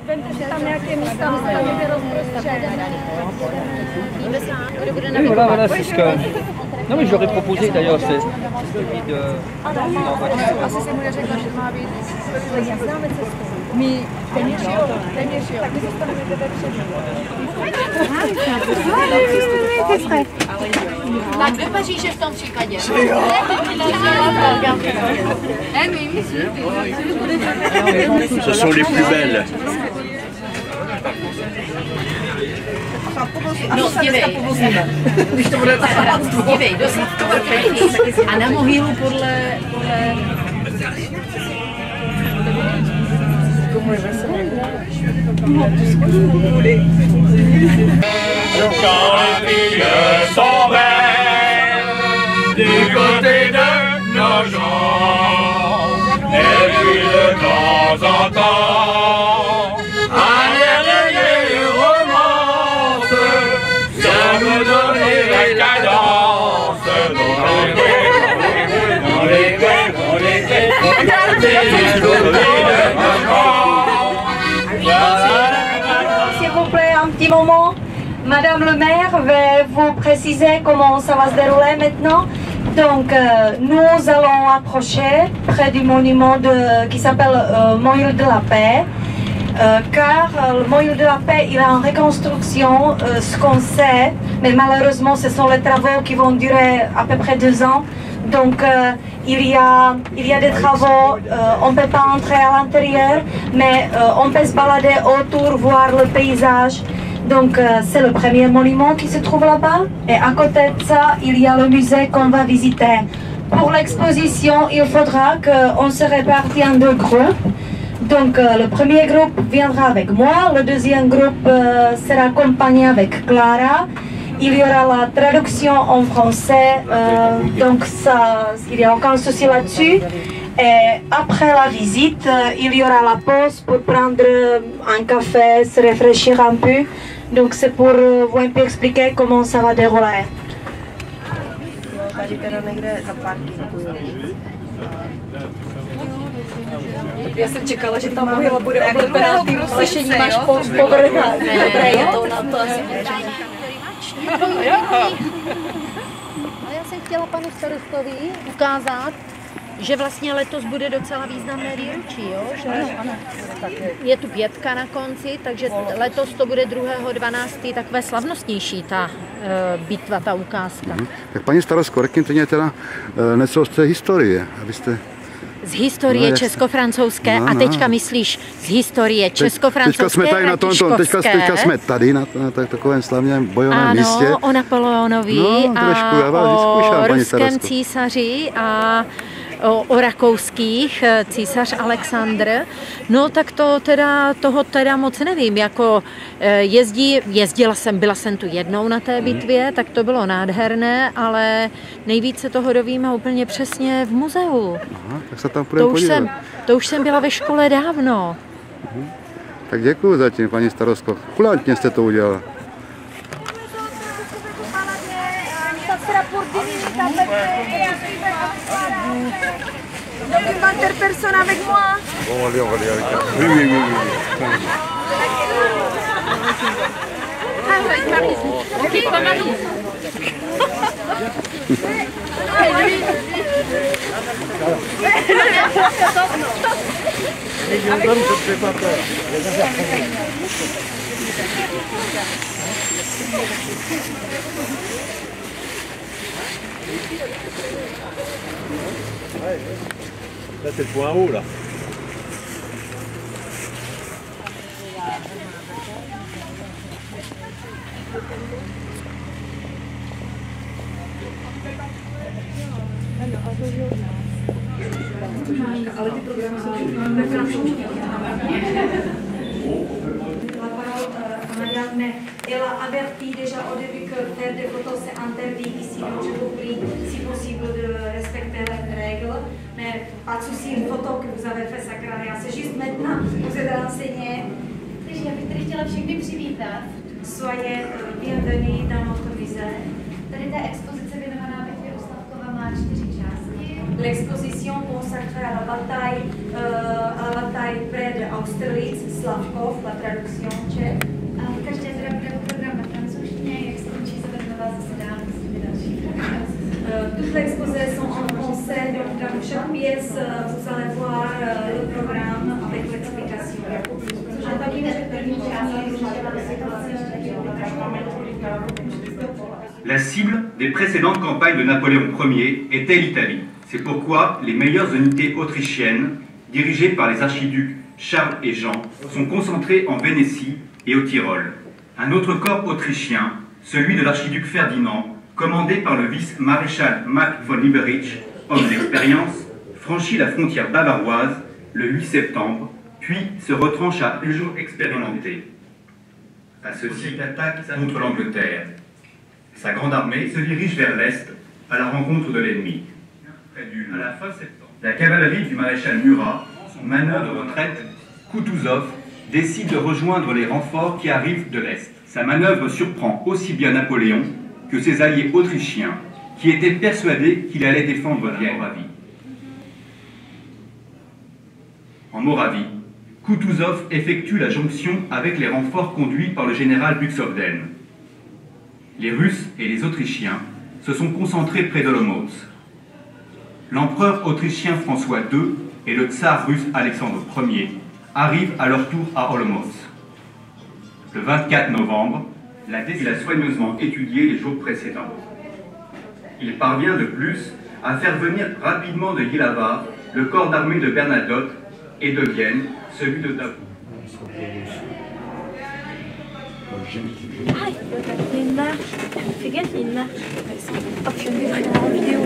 Vemte si tam nějaké místa, abyste tam někde rozprostřeli. Oui, voilà, c'est ce que... Non mais j'aurais proposé d'ailleurs, c'est celui de... Asi si mu neřekla, že má být. Známe cestu. My téměř jo. Tak my zostaneme ve předu. Tak do Paříže v tom případě. Ce sont les plus belles. No, dívej. Dívej, a na mohylu podle... Quand les filles sont belles du côté de Nogent, et puis de temps en temps, un air de vieille romance, ça me donnait la cadence dans les S'il vous plaît, un petit moment. Madame le maire va vous préciser comment ça va se dérouler maintenant. Donc, nous allons approcher près du monument qui s'appelle Monument de la Paix. Car le Monument de la Paix il est en reconstruction, ce qu'on sait, mais malheureusement ce sont les travaux qui vont durer à peu près 2 ans. Donc il y a des travaux, on ne peut pas entrer à l'intérieur, mais on peut se balader autour, voir le paysage. Donc c'est le premier monument qui se trouve là-bas. Et à côté de ça, il y a le musée qu'on va visiter. Pour l'exposition, il faudra qu'on se répartit en 2 groupes. Donc le premier groupe viendra avec moi, le deuxième groupe sera accompagné avec Clara. Il y aura la traduction en français, donc ça, il n'y a aucun souci là-dessus. Et après la visite, il y aura la pause pour prendre un café, se rafraîchir un peu. Donc c'est pour vous un peu expliquer comment ça va dérouler. Já jsem čekala, že ta mohyla bude oblepená tím slyšením až po vrch. Dobré, je to na to asi Ale já jsem chtěla panu starostovi ukázat, že vlastně letos bude docela významné výročí, jo? Že ano. Je tu 5 na konci, takže letos to bude 2.12. takové slavnostnější ta bitva, ta ukázka. Tak paní starostko, řekněte teda něco z té historie, abyste... Z historie česko-francouzské a teďka myslíš z historie česko-francouzské. Teďka jsme tady na tomto, teďka jsme tady na takovém slavném bojovém místě. Ano, o Napoleonovi o ruském císaři a o rakouských, císař Alexandr. No tak toho teda moc nevím, jako byla jsem tu jednou na té bitvě, tak to bylo nádherné, ale nejvíce toho dovíme úplně přesně v muzeu. Aha, tak se tam půjdeme podívat. To už jsem byla ve škole dávno. Tak děkuji zatím, paní starostko. Kulantně jste to udělala. Documentaire personne avec moi. Bon, allez, on va aller avec elle. Oui. Ok, pas Marie. Les gendarmes, ça ne fait pas peur. Là, c'est le point haut, là. Ale ty programy jsou ve francouzštině. Madame elle a averti déjà au début que faire des photos c'est interdit ici, donc je vous prie si possible de respecter les règles. Mais pas de souci, une photo que vous avez fait sacrée, c'est juste maintenant, vous êtes renseigné. Takže já bych tady chtěla všechny přivítat. Soyez bienvenus dans notre musée. Tady ta expozice věnovaná bitvě u Slavkova má 4 části. L'exposition consacrée à la bataille près de Austerlitz, Slavkov, la traduction Čech. A každé teda bude program na francouzštině, jak skončí zavednová zasedání s těmi další. Toutes les exposés sont en français, donc dans chaque pièce, vous allez voir le programme avec l'explication. La cible des précédentes campagnes de Napoléon Ier était l'Italie. C'est pourquoi les meilleures unités autrichiennes, dirigées par les archiducs Charles et Jean, sont concentrées en Vénétie et au Tyrol. Un autre corps autrichien, celui de l'archiduc Ferdinand, commandé par le vice-maréchal Max von Lieberich, homme d'expérience, franchit la frontière bavaroise le 8 septembre, puis se retranche à toujours expérimenté. À ceci, l'attaque contre l'Angleterre. Sa grande armée se dirige vers l'Est, à la rencontre de l'ennemi. À la fin septembre, la cavalerie du maréchal Murat, manœuvre de retraite, Kutuzov décide de rejoindre les renforts qui arrivent de l'Est. Sa manœuvre surprend aussi bien Napoléon que ses alliés autrichiens, qui étaient persuadés qu'il allait défendre la Moravie. En Moravie, Kutuzov effectue la jonction avec les renforts conduits par le général Buxhovden. Les Russes et les Autrichiens se sont concentrés près d'Olomouc. L'empereur autrichien François II et le tsar russe Alexandre Ier arrivent à leur tour à Olomouc. Le 24 novembre, la décision a soigneusement étudié les jours précédents. Il parvient de plus à faire venir rapidement de Jihlava le corps d'armée de Bernadotte et de Vienne, celui de Davout. Ah, il y a une marche. Fais gaffe, il y a une marche. Hop, je vais faire en vidéo.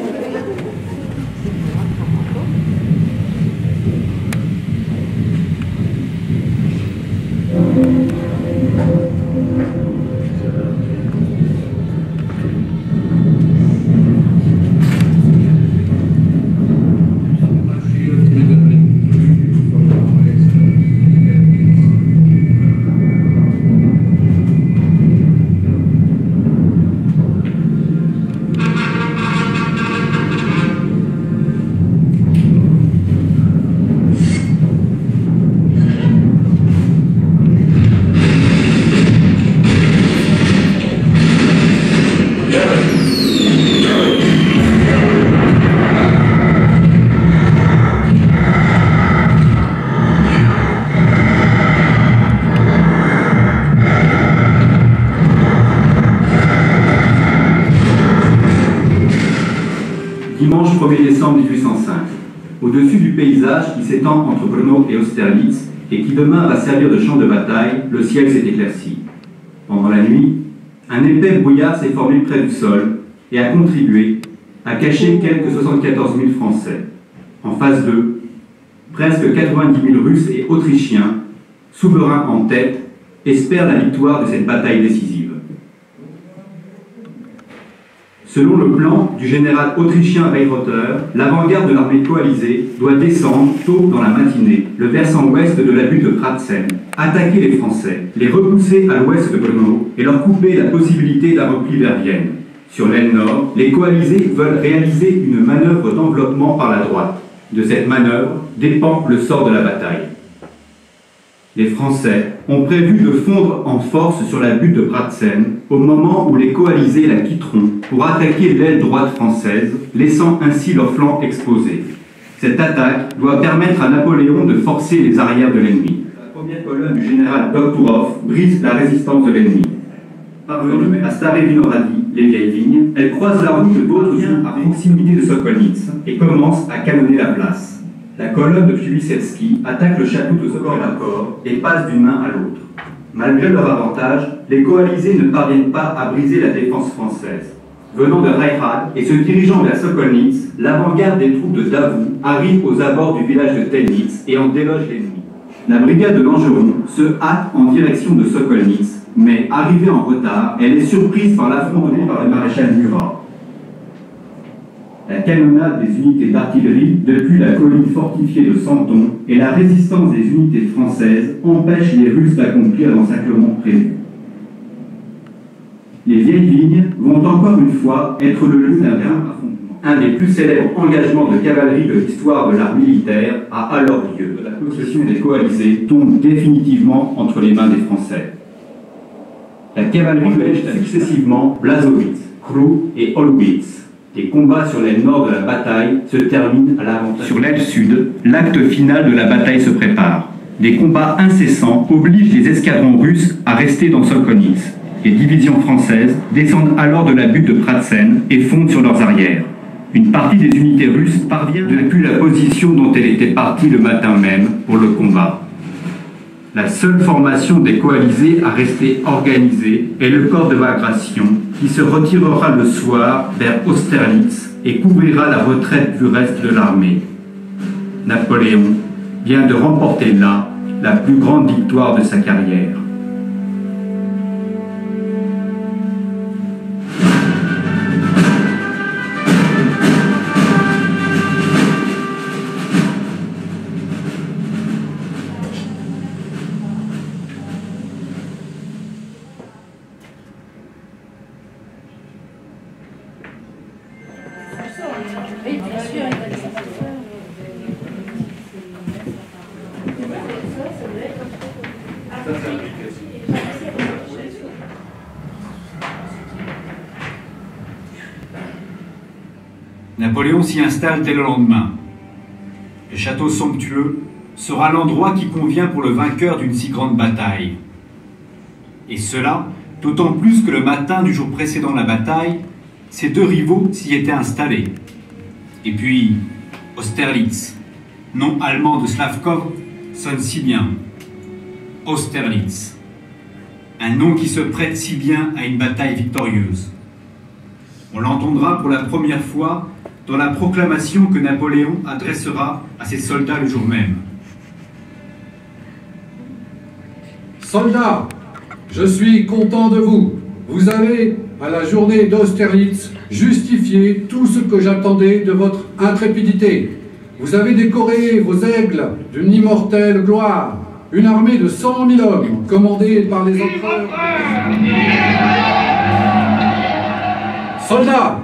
Dimanche 1er décembre 1805. Au-dessus du paysage qui s'étend entre Brno et Austerlitz et qui demain va servir de champ de bataille, le ciel s'est éclairci. Pendant la nuit, un épais brouillard s'est formé près du sol et a contribué à cacher quelques 74 000 Français. En face d'eux, presque 90 000 Russes et Autrichiens, souverains en tête, espèrent la victoire de cette bataille décisive. Selon le plan du général autrichien Weyrother, l'avant-garde de l'armée coalisée doit descendre tôt dans la matinée, le versant ouest de la butte de Pratzen, attaquer les Français, les repousser à l'ouest de Brno et leur couper la possibilité d'un repli vers Vienne. Sur l'aile nord, les coalisés veulent réaliser une manœuvre d'enveloppement par la droite. De cette manœuvre dépend le sort de la bataille. Les Français ont prévu de fondre en force sur la butte de Pratzen au moment où les coalisés la quitteront pour attaquer l'aile droite française, laissant ainsi leur flanc exposé. Cette attaque doit permettre à Napoléon de forcer les arrières de l'ennemi. La première colonne du général Doktourov brise la résistance de l'ennemi. Parvenue à Staré Vinohrady, les vieilles vignes, elle croise la route d'autres à proximité de Sokolnitz et commence à canonner la place. La colonne de Pilisevski attaque le château de Sokolnakor et passe d'une main à l'autre. Malgré leur avantage, les coalisés ne parviennent pas à briser la défense française. Venant de Reyhad et se dirigeant vers Sokolnitz, l'avant-garde des troupes de Davout arrive aux abords du village de Telnitz et en déloge l'ennemi. La brigade de Langeron se hâte en direction de Sokolnitz, mais arrivée en retard, elle est surprise par l'affrontement par le maréchal Murat. La canonnade des unités d'artillerie depuis la colline fortifiée de Santon et la résistance des unités françaises empêchent les Russes d'accomplir l'encerclement prévu. Les vieilles vignes vont encore une fois être le lieu d'un affrontement. un des plus célèbres engagements de cavalerie de l'histoire de l'art militaire, a alors lieu. La possession des coalisés tombe définitivement entre les mains des Français. La cavalerie belge successivement Blasowitz, Krug et Olwitz. Les combats sur l'aile nord de la bataille se terminent à l'avantage. Sur l'aile sud, l'acte final de la bataille se prépare. Des combats incessants obligent les escadrons russes à rester dans Solkonitz. Les divisions françaises descendent alors de la butte de Pratzen et fondent sur leurs arrières. Une partie des unités russes parvient depuis la position dont elle était partie le matin même pour le combat. La seule formation des coalisés à rester organisée est le corps de Bagration, qui se retirera le soir vers Austerlitz et couvrira la retraite du reste de l'armée. Napoléon vient de remporter là la plus grande victoire de sa carrière. Napoléon s'y installe dès le lendemain. Le château somptueux sera l'endroit qui convient pour le vainqueur d'une si grande bataille. Et cela, d'autant plus que le matin du jour précédant la bataille, ces deux rivaux s'y étaient installés. Et puis, Austerlitz, nom allemand de Slavkov, sonne si bien. Austerlitz, un nom qui se prête si bien à une bataille victorieuse. On l'entendra pour la première fois dans la proclamation que Napoléon adressera à ses soldats le jour même. Soldats, je suis content de vous. Vous avez, à la journée d'Austerlitz, justifié tout ce que j'attendais de votre intrépidité. Vous avez décoré vos aigles d'une immortelle gloire. Une armée de 100 000 hommes, commandée par les empereurs. Soldats,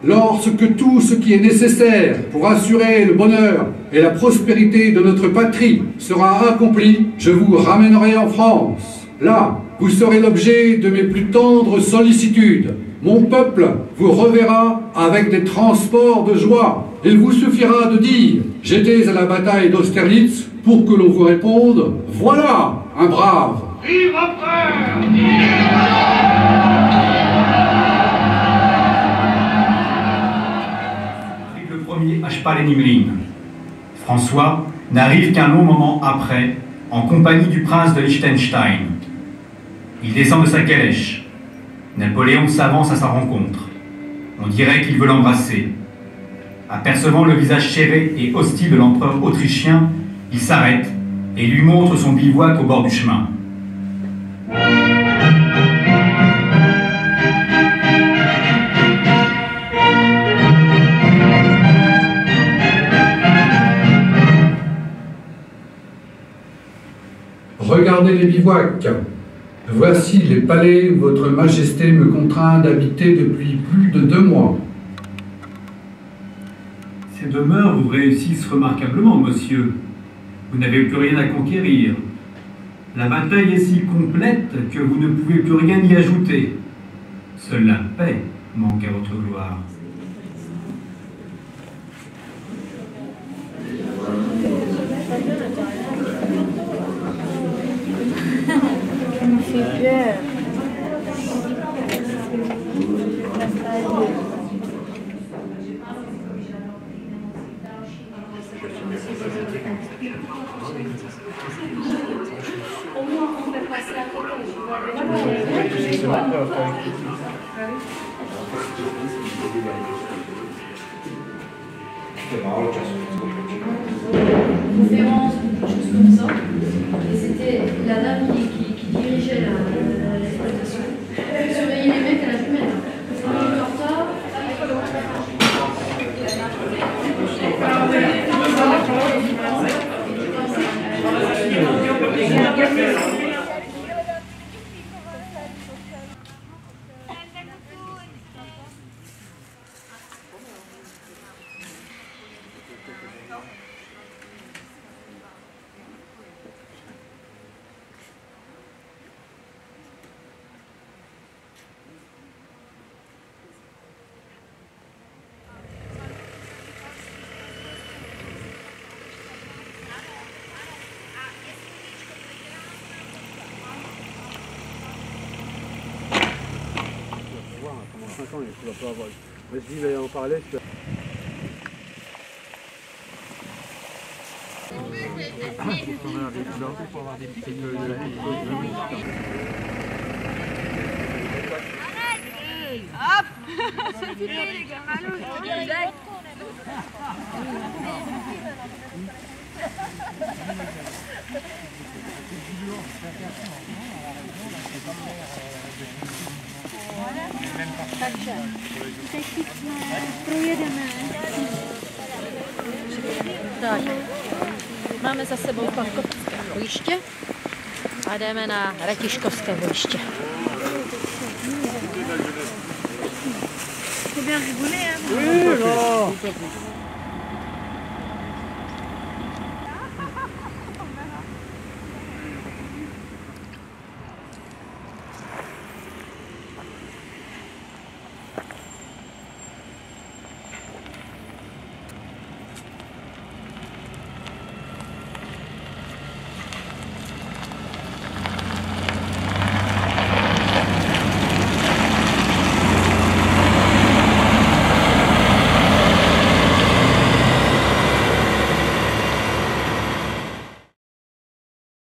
lorsque tout ce qui est nécessaire pour assurer le bonheur et la prospérité de notre patrie sera accompli, je vous ramènerai en France. Là, vous serez l'objet de mes plus tendres sollicitudes. Mon peuple vous reverra avec des transports de joie. Il vous suffira de dire « J'étais à la bataille d'Austerlitz » pour que l'on vous réponde « Voilà un brave !» Vive l'empereur! Le premier Ashpal-et-Nimlin. François n'arrive qu'un long moment après, en compagnie du prince de Liechtenstein. Il descend de sa calèche. Napoléon s'avance à sa rencontre. On dirait qu'il veut l'embrasser. Apercevant le visage serré et hostile de l'empereur autrichien, il s'arrête et lui montre son bivouac au bord du chemin. Regardez les bivouacs. Voici les palais où votre majesté me contraint d'habiter depuis plus de 2 mois. Ces demeures vous réussissent remarquablement, monsieur. Vous n'avez plus rien à conquérir. La bataille est si complète que vous ne pouvez plus rien y ajouter. Seule la paix manque à votre gloire. Ça me fait peur. Conférence, quelque chose comme ça. Et c'était la dame qui dirigeait l'exploitation. Elle surveillait les mecs à la jumelle. On est en retard. 5 ans, tu vas pas avoir. Moi je dis, mais en parallèle, je peux... Hop. C'est fini les gars, Malou. Takže teď projedeme. Tak, máme za sebou Pavkovské bojiště a jdeme na Ratiškovské bojiště. C'est bien rigolé, hein? Oui, non.